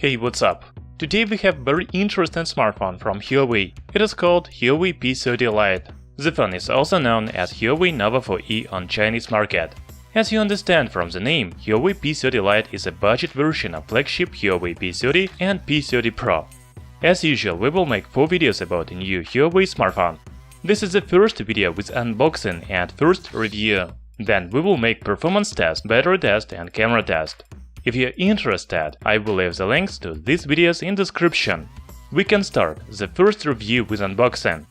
Hey, what's up? Today we have very interesting smartphone from Huawei. It is called Huawei P30 Lite. The phone is also known as Huawei Nova for E on Chinese market. As you understand from the name, Huawei P30 Lite is a budget version of flagship Huawei P30 and P30 Pro. As usual, we will make 4 videos about the new Huawei smartphone. This is the first video with unboxing and first review. Then we will make performance test, battery test and camera test. If you're interested, I will leave the links to these videos in description. We can start the first review with unboxing.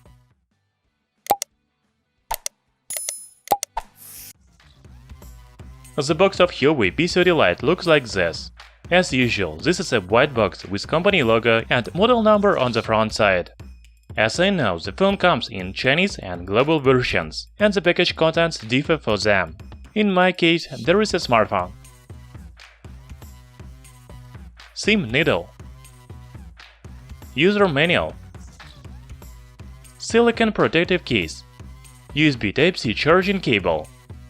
The box of Huawei P30 Lite looks like this. As usual, this is a white box with company logo and model number on the front side. As I know, the phone comes in Chinese and global versions, and the package contents differ for them. In my case, there is a smartphone, SIM needle, user manual, silicone protective case, USB Type-C charging cable,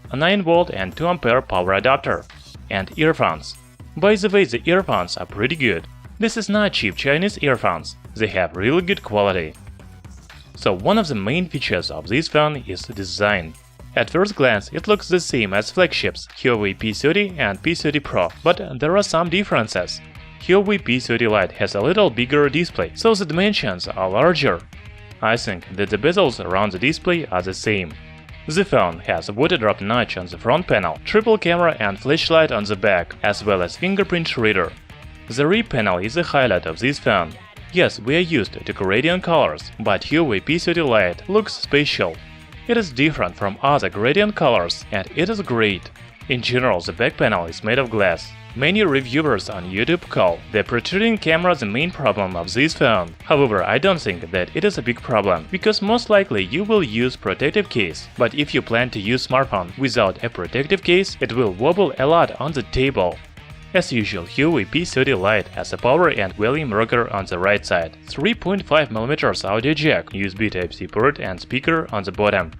a 9V and 2A power adapter, and earphones. By the way, the earphones are pretty good. This is not cheap Chinese earphones, they have really good quality. So one of the main features of this phone is the design. At first glance, it looks the same as flagships Huawei P30 and P30 Pro, but there are some differences. Huawei P30 Lite has a little bigger display, so the dimensions are larger. I think that the bezels around the display are the same. The phone has a water drop notch on the front panel, triple camera and flashlight on the back, as well as fingerprint reader. The rear panel is the highlight of this phone. Yes, we are used to gradient colors, but Huawei P30 Lite looks special. It is different from other gradient colors, and it is great. In general, the back panel is made of glass. Many reviewers on YouTube call the protruding camera the main problem of this phone. However, I don't think that it is a big problem, because most likely you will use protective case. But if you plan to use smartphone without a protective case, it will wobble a lot on the table. As usual, Huawei P30 Lite has a power and volume rocker on the right side, 3.5mm audio jack, USB Type-C port and speaker on the bottom.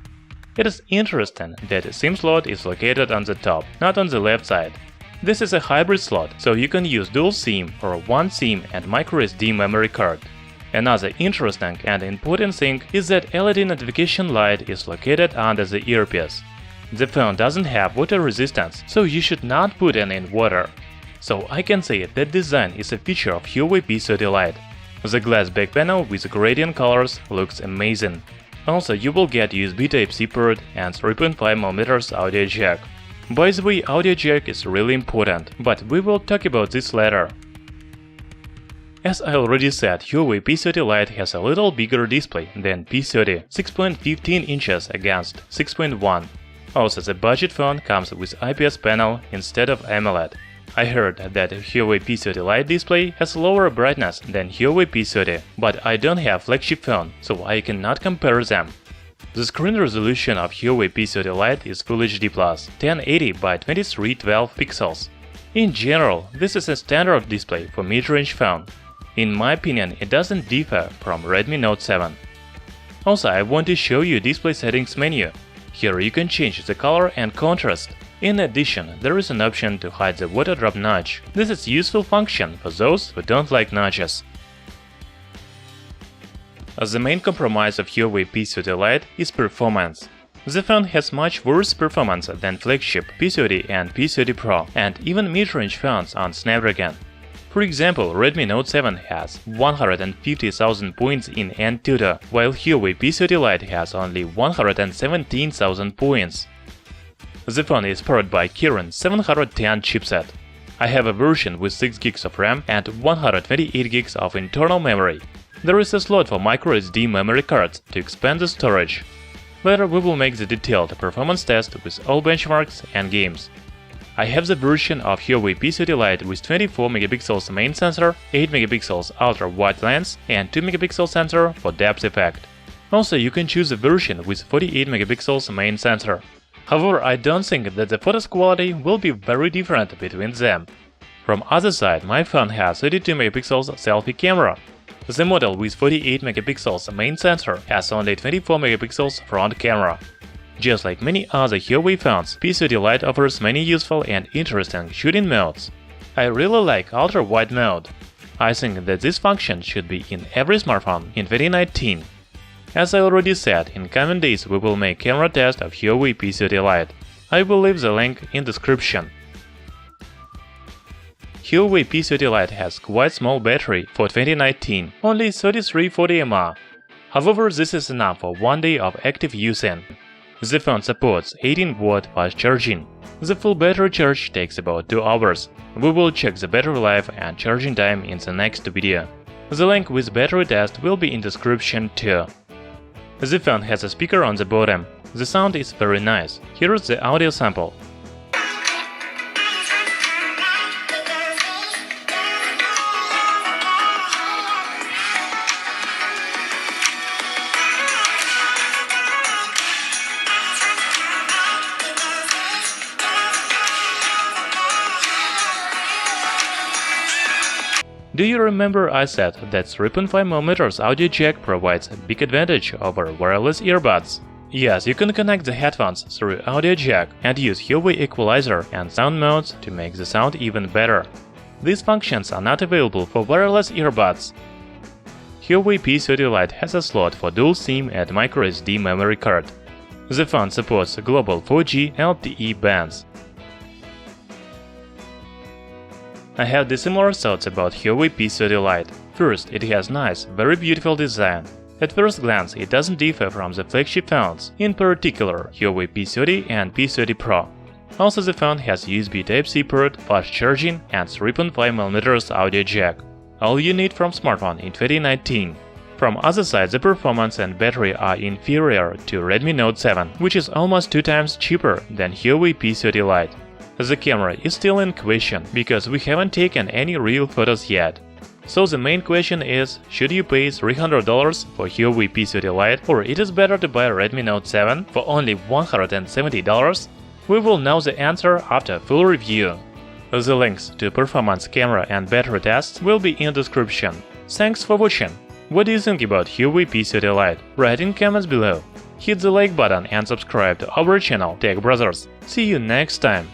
It is interesting that the SIM slot is located on the top, not on the left side. This is a hybrid slot, so you can use dual SIM or one SIM and microSD memory card. Another interesting and important thing is that LED notification light is located under the earpiece. The phone doesn't have water resistance, so you should not put it in water. So I can say that design is a feature of Huawei P30 Lite. The glass back panel with gradient colors looks amazing. Also, you will get USB Type-C port and 3.5mm audio jack. By the way, audio jack is really important, but we will talk about this later. As I already said, Huawei P30 Lite has a little bigger display than P30, 6.15 inches against 6.1. Also, the budget phone comes with IPS panel instead of AMOLED. I heard that Huawei P30 Lite display has lower brightness than Huawei P30, but I don't have flagship phone, so I cannot compare them. The screen resolution of Huawei P30 Lite is Full HD+, 1080 by 2312 pixels. In general, this is a standard display for mid-range phone. In my opinion, it doesn't differ from Redmi Note 7. Also, I want to show you display settings menu. Here you can change the color and contrast. In addition, there is an option to hide the water drop notch. This is a useful function for those who don't like notches. The main compromise of Huawei P30 Lite is performance. The phone has much worse performance than flagship P30 and P30 Pro, and even mid-range phones on Snapdragon. For example, Redmi Note 7 has 150,000 points in AnTuTu, while Huawei P30 Lite has only 117,000 points. The phone is powered by Kirin 710 chipset. I have a version with 6GB of RAM and 128GB of internal memory. There is a slot for microSD memory cards to expand the storage. Later we will make the detailed performance test with all benchmarks and games. I have the version of Huawei P30 Lite with 24MP main sensor, 8MP ultra-wide lens and 2MP sensor for depth effect. Also, you can choose a version with 48MP main sensor. However, I don't think that the photos quality will be very different between them. From other side, my phone has 32MP selfie camera. The model with 48MP main sensor has only 24MP front camera. Just like many other Huawei phones, P30 Lite offers many useful and interesting shooting modes. I really like ultra-wide mode. I think that this function should be in every smartphone in 2019. As I already said, in coming days we will make camera test of Huawei P30 Lite. I will leave the link in description. Huawei P30 Lite has quite small battery for 2019, only 3340 mAh. However, this is enough for 1 day of active using. The phone supports 18-watt fast charging. The full battery charge takes about 2 hours. We will check the battery life and charging time in the next video. The link with battery test will be in description too. The phone has a speaker on the bottom. The sound is very nice. Here is the audio sample. Do you remember I said that 3.5mm audio jack provides a big advantage over wireless earbuds? Yes, you can connect the headphones through audio jack and use Huawei equalizer and sound modes to make the sound even better. These functions are not available for wireless earbuds. Huawei P30 Lite has a slot for dual SIM and microSD memory card. The phone supports global 4G LTE bands. I have the similar thoughts about Huawei P30 Lite. First, it has nice, very beautiful design. At first glance, it doesn't differ from the flagship phones, in particular Huawei P30 and P30 Pro. Also, the phone has USB Type-C port, fast charging, and 3.5mm audio jack. All you need from smartphone in 2019. From other side, the performance and battery are inferior to Redmi Note 7, which is almost 2 times cheaper than Huawei P30 Lite. The camera is still in question because we haven't taken any real photos yet. So the main question is, should you pay $300 for Huawei P30 Lite, or it is better to buy Redmi Note 7 for only $170? We will know the answer after full review. The links to performance, camera and battery tests will be in description. Thanks for watching. What do you think about Huawei P30 Lite? Write in comments below. Hit the like button and subscribe to our channel Tech Brothers. See you next time.